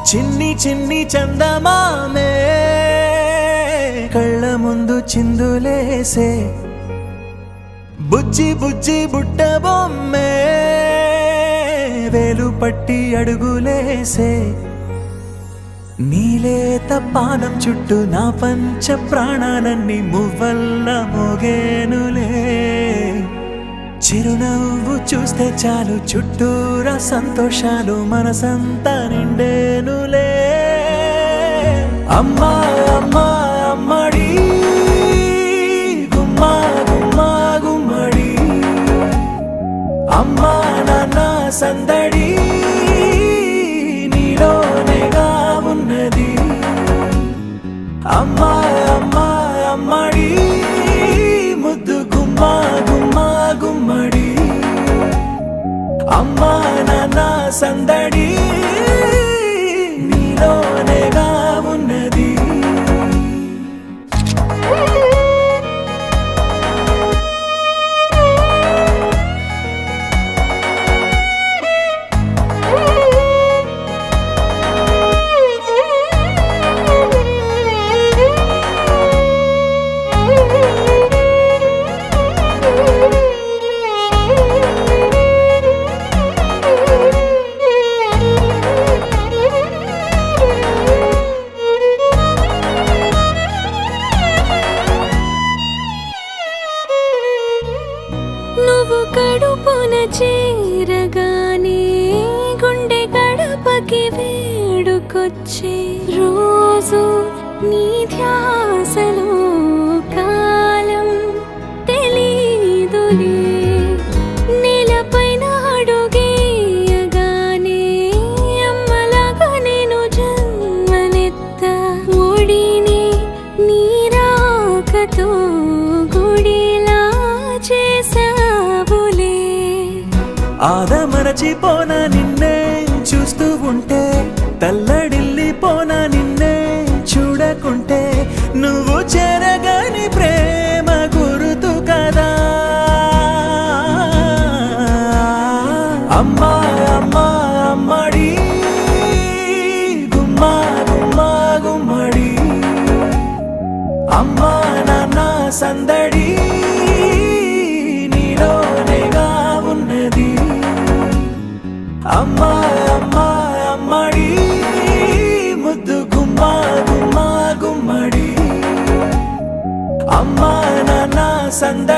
చిన్ని చిన్ని చందమామే కళ్ళ ముందు చిందులేసే బుజ్జి బుజ్జి బుట్ట బొమ్మే వేలు పట్టి అడుగులేసే నీలేత పానం చుట్టూ నా పంచ ప్రాణాలన్నీ మువ్వల్ల మోగేనులే చిరునవ్వు చూస్తే చాలు చుట్టూరా సంతోషాలు మనసంతా నిండేనులే అమ్మా అమ్మా అమ్మడి గుమ్మా గుమ్మా గుమ్మడి అమ్మా నాన్న సందడి నీలోనేగా ఉన్నది అమ్మా అమ్మా అమ్మడి ముద్దు గుమ్మా గుమ్మా గుమ్మడి అమ్మా నాన్న సందడి నీలోనేగా ఉన్నది నువ్వు కడుపున చేరగానే గుండె గడపకి వేడుకొచ్చే రోజు నీ ధ్యాసలో కాలం తెలీదులే నేలపైన అడుగేయగానే అమ్మలాగా నేను జన్మనెత్త ఒడిని నీ రాకతో గుడిలా చేసావులే ఆదమరచిపోన నిన్నే చూస్తూ ఉంటే తల్లడిల్లిపోన నిన్నే చూడకుంటే నువ్వు చెరగని ప్రేమ గురుతు కదా అమ్మా అమ్మా అమ్మడి గుమ్మా గుమ్మా గుమ్మడి అమ్మా నాన్న సందడి నీలోనేగా ఉన్నది అమ్మా అమ్మా అమ్మడి ముద్దు గుమ్మా గుమ్మా గుమ్మడి అమ్మా నాన్న సందడి